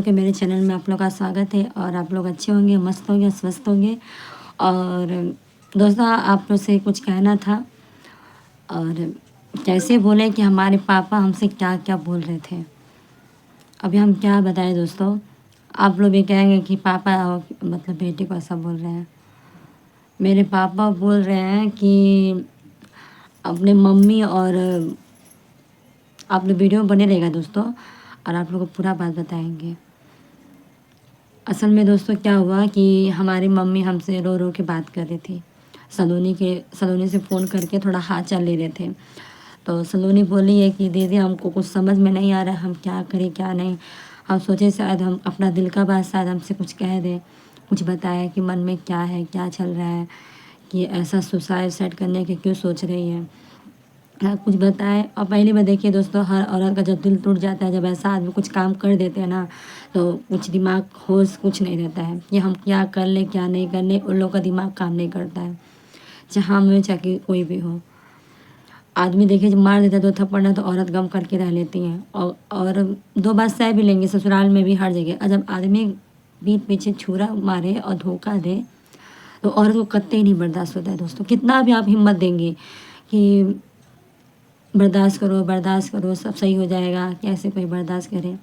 के मेरे चैनल में आप लोग का स्वागत है और आप लोग अच्छे होंगे, मस्त होंगे, स्वस्थ होंगे। और दोस्तों आप लोग से कुछ कहना था और कैसे बोले कि हमारे पापा हमसे क्या-क्या बोल रहे थे। अभी हम क्या बताएँ दोस्तों, आप लोग भी कहेंगे कि पापा मतलब बेटे को ऐसा बोल रहे हैं। मेरे पापा बोल रहे हैं कि अपने मम्मी और आप लोग वीडियो में बने रहिएगा दोस्तों और आप लोग को पूरा बात बताएँगे। असल में दोस्तों क्या हुआ कि हमारी मम्मी हमसे रो रो के बात कर रही थी। सलोनी से फ़ोन करके थोड़ा हाल चाल ले रहे थे। तो सलोनी बोली है कि दीदी हमको कुछ समझ में नहीं आ रहा है, हम क्या करें क्या नहीं। हम सोचे शायद हम अपना दिल का बात शायद हमसे कुछ कह दें, कुछ बताएं कि मन में क्या है, क्या चल रहा है, कि ऐसा सुसाइड करने के क्यों सोच रही है। हाँ, कुछ बताएँ। और पहली बार देखिए दोस्तों, हर औरत का जब दिल टूट जाता है, जब ऐसा आदमी कुछ काम कर देते हैं ना, तो कुछ दिमाग होश कुछ नहीं रहता है कि हम क्या कर लें क्या नहीं कर लें। उन लोगों का दिमाग काम नहीं करता है, चाहे हम हो चाहे कोई भी हो। आदमी देखिए जब मार देता है 2 थप्पड़ ना, तो औरत गम करके रह लेती हैं और 2 बात सह भी लेंगे, ससुराल में भी हर जगह। और जब आदमी पीठ पीछे छुरा मारे और धोखा दे, तो औरत को कतई नहीं बर्दाश्त होता है दोस्तों। कितना भी आप हिम्मत देंगे कि बर्दाश्त करो, सब सही हो जाएगा, कैसे कोई बर्दाश्त करे।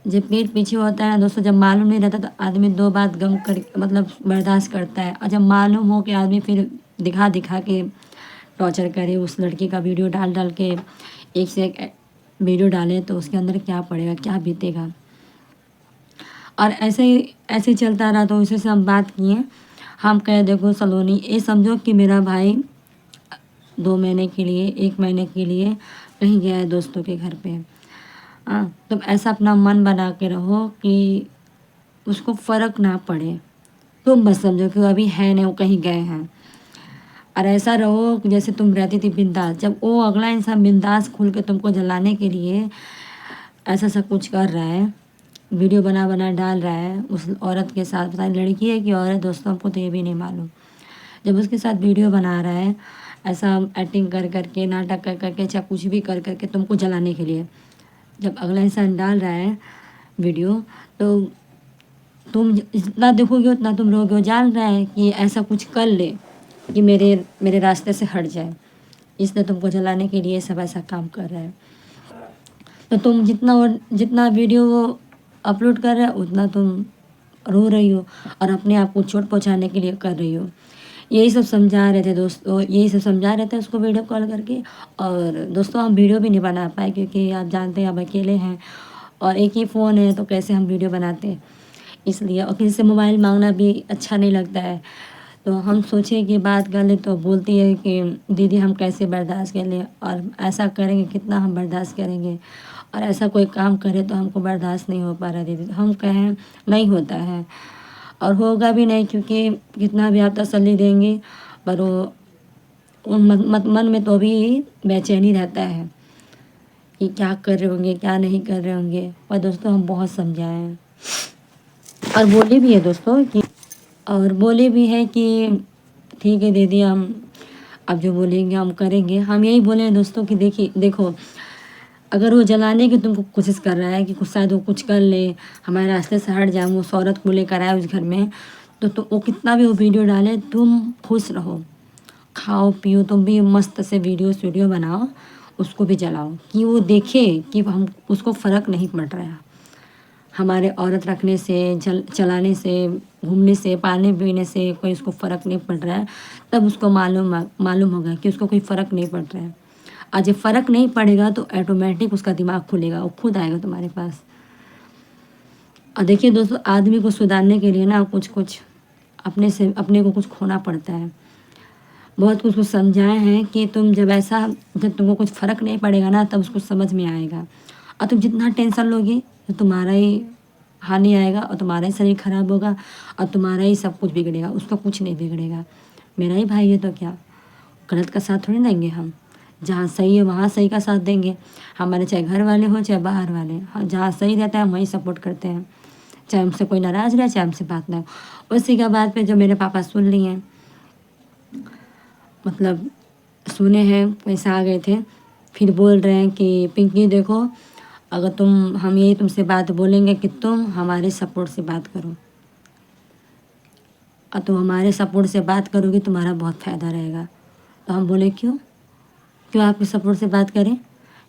जब पेट पीछे होता है ना दोस्तों, जब मालूम नहीं रहता तो आदमी 2 बात गम कर मतलब बर्दाश्त करता है। और जब मालूम हो कि आदमी फिर दिखा दिखा के टॉर्चर करे, उस लड़की का वीडियो डाल डाल के एक से एक वीडियो डाले, तो उसके अंदर क्या पड़ेगा, क्या बीतेगा। और ऐसे ही चलता रहा। तो उसी से हम बात किए। हम कहे देखो सलोनी, ये समझो कि मेरा भाई 2 महीने के लिए 1 महीने के लिए कहीं गया है दोस्तों के घर पे। हाँ, तुम ऐसा अपना मन बना के रहो कि उसको फ़र्क ना पड़े। तुम बस समझो कि वो अभी है नहीं, वो कहीं गए हैं। और ऐसा रहो कि जैसे तुम रहती थी बिंदास। जब वो अगला इंसान बिंदास खुल के तुमको जलाने के लिए ऐसा सब कुछ कर रहा है, वीडियो बना बना डाल रहा है उस औरत के साथ, पता नहीं लड़की है कि औरत दोस्तों, हमको तो ये भी नहीं मालूम। जब उसके साथ वीडियो बना रहा है, ऐसा एक्टिंग कर करके, नाटक कर करके, चाहे कुछ भी कर करके तुमको जलाने के लिए, जब अगला इंसान डाल रहा है वीडियो, तो तुम जितना देखोगे उतना तुम रोगे। वो जान रहा है कि ऐसा कुछ कर ले कि मेरे रास्ते से हट जाए, इसलिए तुमको जलाने के लिए सब ऐसा काम कर रहा है। तो तुम जितना वीडियो वो अपलोड कर रहा है, उतना तुम रो रही हो और अपने आप को चोट पहुंचाने के लिए कर रही हो। यही सब समझा रहे थे दोस्तों, यही सब समझा रहे थे उसको वीडियो कॉल करके। और दोस्तों हम वीडियो भी नहीं बना पाए क्योंकि आप जानते हैं, आप अकेले हैं और एक ही फ़ोन है, तो कैसे हम वीडियो बनाते, इसलिए। और किसी से मोबाइल मांगना भी अच्छा नहीं लगता है। तो हम सोचे कि बात कर ले, तो बोलती है कि दीदी हम कैसे बर्दाश्त कर लें, और ऐसा करेंगे कितना हम बर्दाश्त करेंगे, और ऐसा कोई काम करे तो हमको बर्दाश्त नहीं हो पा रहा दीदी। हम कहें नहीं होता है और होगा भी नहीं, क्योंकि कितना भी आप तसल्ली देंगे, पर वो मन में तो भी बेचैनी रहता है कि क्या कर रहे होंगे क्या नहीं कर रहे होंगे। और दोस्तों हम बहुत समझाए हैं और बोले भी है दोस्तों कि, और बोले भी है कि ठीक है दीदी, हम अब जो बोलेंगे हम करेंगे। हम यही बोले हैं दोस्तों कि देखो, अगर वो जलाने की तुमको कोशिश कर रहा है कि कुछ शायद वो कुछ कर ले, हमारे रास्ते से हट जाए, वो उस औरत को लेकर आए उस घर में, तो वो कितना भी वो वीडियो डाले, तुम खुश रहो, खाओ पियो, तुम भी मस्त से वीडियो बनाओ, उसको भी जलाओ कि वो देखे कि हम उसको फ़र्क नहीं पड़ रहा है हमारे औरत रखने से, चलाने से, घूमने से, पालने पीने से कोई उसको फ़र्क नहीं पड़ रहा है। तब उसको मालूम होगा कि उसको कोई फ़र्क नहीं पड़ रहा है। आज जब फ़र्क नहीं पड़ेगा तो ऑटोमेटिक उसका दिमाग खुलेगा, वो खुद आएगा तुम्हारे पास। और देखिए दोस्तों, आदमी को सुधारने के लिए ना कुछ अपने को कुछ खोना पड़ता है। बहुत कुछ समझाए हैं कि जब तुमको कुछ फ़र्क नहीं पड़ेगा ना, तब उसको समझ में आएगा। और तुम जितना टेंशन लोगी तो तुम्हारा ही हानि आएगा और तुम्हारा ही शरीर खराब होगा और तुम्हारा ही सब कुछ बिगड़ेगा, उसका कुछ नहीं बिगड़ेगा। मेरा ही भाई है तो क्या, गलत का साथ थोड़ी देंगे हम। जहाँ सही है वहाँ सही का साथ देंगे, हमारे चाहे घर वाले हों चाहे बाहर वाले। हाँ, जहाँ सही रहता है हम वहीं सपोर्ट करते हैं, चाहे हमसे कोई नाराज़ रहे चाहे हमसे बात ना हो। उसी के बाद पे जो मेरे पापा सुन लिए हैं, मतलब सुने हैं, पैसा आ गए थे, फिर बोल रहे हैं कि पिंकी देखो, अगर हम यही तुमसे बात बोलेंगे कि तुम हमारे सपोर्ट से बात करो, और तुम हमारे सपोर्ट से बात करोगे तुम्हारा बहुत फ़ायदा रहेगा। तो हम बोले क्यों आपके सपोर्ट से बात करें?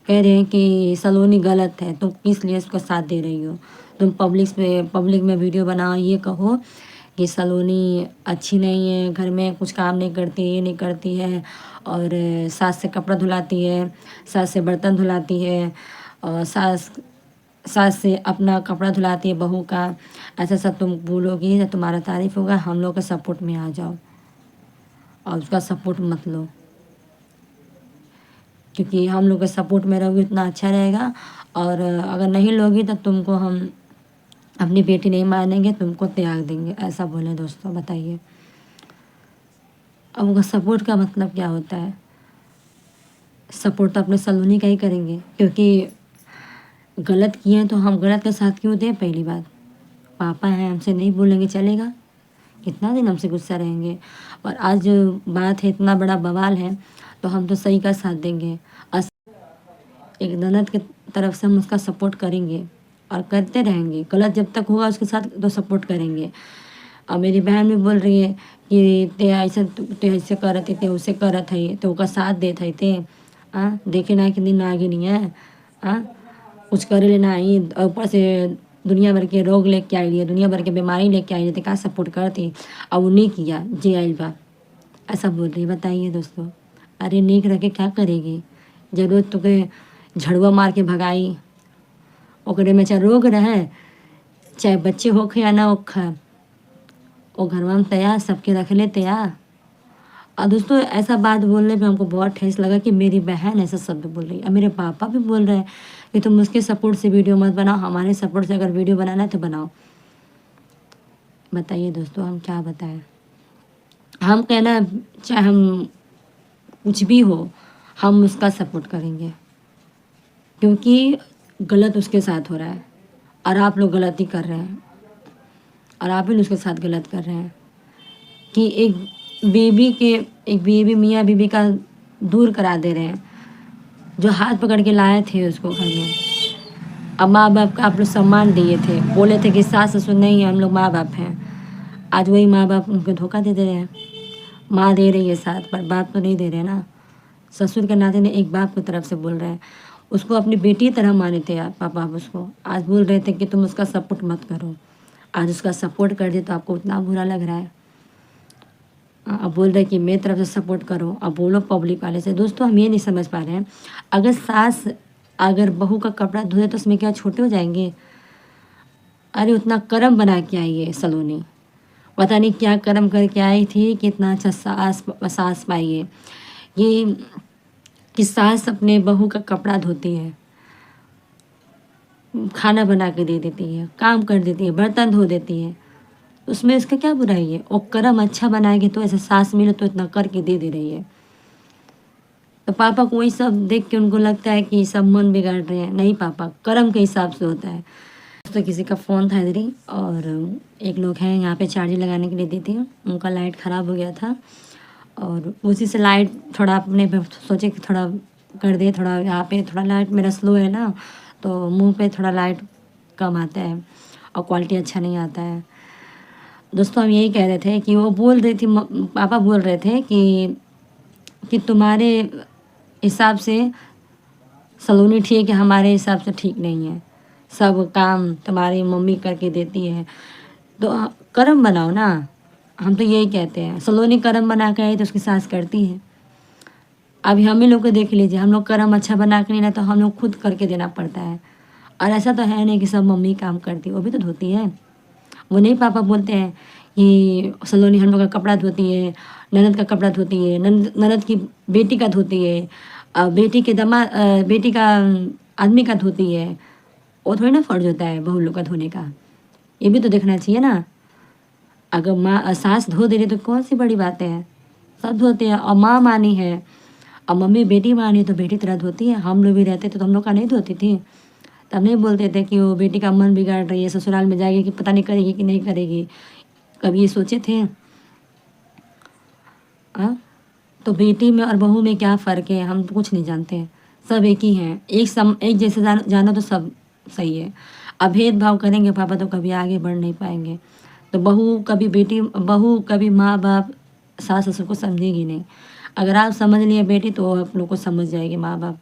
कह रहे हैं कि सलोनी गलत है, तुम किस लिए उसका साथ दे रही हो? तुम पब्लिक में वीडियो बनाओ, ये कहो कि सलोनी अच्छी नहीं है, घर में कुछ काम नहीं करती, ये नहीं करती है, और सास से कपड़ा धुलाती है, सास से बर्तन धुलाती है, और सास से अपना कपड़ा धुलाती है बहू का। ऐसा सब तुम बोलोगी तो तुम्हारा तारीफ़ होगा। हम लोग के सपोर्ट में आ जाओ और उसका सपोर्ट मत लो, क्योंकि हम लोग के सपोर्ट में रहोगी उतना अच्छा रहेगा। और अगर नहीं लोगी तो तुमको हम अपनी बेटी नहीं मानेंगे, तुमको त्याग देंगे, ऐसा बोले दोस्तों। बताइए अब उनका सपोर्ट का मतलब क्या होता है? सपोर्ट तो अपने सलोनी का ही करेंगे, क्योंकि गलत किए हैं तो हम गलत का साथ क्यों दें? पहली बात, पापा हैं, हमसे नहीं बोलेंगे चलेगा? कितना दिन हमसे गुस्सा रहेंगे? और आज जो बात है, इतना बड़ा बवाल है, तो हम तो सही का साथ देंगे। एक ननद के तरफ से हम उसका सपोर्ट करेंगे और करते रहेंगे। गलत जब तक होगा उसके साथ तो सपोर्ट करेंगे। और मेरी बहन भी बोल रही है कि ते ऐसे करत है, ते उसे करत है, तो ओका साथ देत है ते देखे ना कि दिन आगे नहीं है। कुछ करे ले नहीं, ऊपर से दुनिया भर के रोग लेके आई है, दुनिया भर के बीमारी लेके आई है, तो का सपोर्ट करती? और वो नहीं किया जे आइल बा, ऐसा बोल रही। बताइए दोस्तों, अरे नेक रह के क्या करेगी? जरूरत तो के झड़ुआ मार के भगाई, ओकरे में चाहे रोग रहे, चाहे बच्चे होखे या ना होखे, वो घरवा में तैयार सबके रख ले तैयार। और दोस्तों ऐसा बात बोलने पे हमको बहुत ठेस लगा कि मेरी बहन ऐसा शब्द बोल रही है। और मेरे पापा भी बोल रहे हैं कि तुम उसके सपोर्ट से वीडियो मत बनाओ, हमारे सपोर्ट से अगर वीडियो बनाना है तो बनाओ। बताइए दोस्तों हम क्या बताएं? हम कहना चाहे हम कुछ भी हो, हम उसका सपोर्ट करेंगे, क्योंकि गलत उसके साथ हो रहा है और आप लोग गलती कर रहे हैं, और आप ही उसके साथ गलत कर रहे हैं कि एक बेबी मियाँ बीबी का दूर करा दे रहे हैं, जो हाथ पकड़ के लाए थे उसको घर में। अब माँ बाप का आप लोग सम्मान दिए थे, बोले थे कि सास ससुर नहीं है, हम लोग माँ बाप हैं। आज वही माँ बाप उनको धोखा दे रहे हैं। माँ दे रही है साथ, पर बाप तो नहीं दे रहे ना। ससुर के नाते ने एक बाप की तरफ से बोल रहे हैं, उसको अपनी बेटी की तरह माने थे आप पापा। आप उसको आज बोल रहे थे कि तुम उसका सपोर्ट मत करो, आज उसका सपोर्ट कर दे तो आपको उतना बुरा लग रहा है। अब बोल रहे कि मेरी तरफ से सपोर्ट करो, अब बोलो पब्लिक वाले से। दोस्तों हम ये नहीं समझ पा रहे हैं, अगर सास अगर बहू का कपड़ा धोए तो उसमें क्या छोटे हो जाएंगे? अरे उतना कर्म बना के आई है सलोनी, पता नहीं क्या कर्म करके आई थी कि इतना अच्छा सास पाई है। ये कि सास अपने बहू का कपड़ा धोती है, खाना बना के दे देती है, काम कर देती है, बर्तन धो देती है, उसमें इसका क्या बुराई है? और कर्म अच्छा बनाएगी तो ऐसे सास मिले तो इतना करके दे रही है। तो पापा को वही सब देख के उनको लगता है कि सब मन बिगाड़ रहे हैं। नहीं पापा, कर्म के हिसाब से होता है। तो किसी का फ़ोन था इधर ही, और एक लोग हैं यहाँ पे चार्जिंग लगाने के लिए दी थी, उनका लाइट ख़राब हो गया था, और उसी से लाइट थोड़ा अपने पे सोचे कि थोड़ा कर दे, थोड़ा यहाँ पे थोड़ा लाइट मेरा स्लो है ना, तो मुंह पे थोड़ा लाइट कम आता है और क्वालिटी अच्छा नहीं आता है। दोस्तों हम यही कह रहे थे कि वो बोल रही थी, पापा बोल रहे थे कि तुम्हारे हिसाब से सलोनी ठीक है, हमारे हिसाब से ठीक नहीं है, सब काम तुम्हारी मम्मी करके देती है, तो कर्म बनाओ ना। हम तो यही कहते हैं, सलोनी कर्म बना के आई तो उसकी सास करती है। अभी हम ही लोग को देख लीजिए, हम लोग कर्म अच्छा बना के नहीं ना, तो हम लोग खुद करके देना पड़ता है। और ऐसा तो है नहीं कि सब मम्मी काम करती है, वो भी तो धोती है। वो नहीं पापा बोलते हैं कि सलोनी हम लोग का कपड़ा धोती है, ननद का कपड़ा धोती है, ननद की बेटी का धोती है, बेटी का आदमी का धोती है। वो थोड़ी ना फ़र्ज होता है बहू लोग का धोने का, ये भी तो देखना चाहिए ना। अगर माँ सास धो दे रही तो कौन सी बड़ी बात है, सब धोते हैं। और माँ मानी है, और मम्मी बेटी मानी तो बेटी तरह धोती है। हम लोग भी रहते तो हम लोग का नहीं धोती थी, तब नहीं बोलते थे कि वो बेटी का मन बिगाड़ रही है, ससुराल में जाएगी कि पता नहीं करेगी कि नहीं करेगी। कभी ये सोचे थे? तो बेटी में और बहू में क्या फ़र्क है, हम कुछ नहीं जानते हैं। सब एक ही हैं, एक जैसे जानो तो सब सही है। अब भेदभाव करेंगे पापा तो कभी आगे बढ़ नहीं पाएंगे। तो बहू कभी माँ बाप सास ससुर को समझेगी नहीं। अगर आप समझ लिए बेटी तो आप लोग को समझ जाएगी माँ बाप।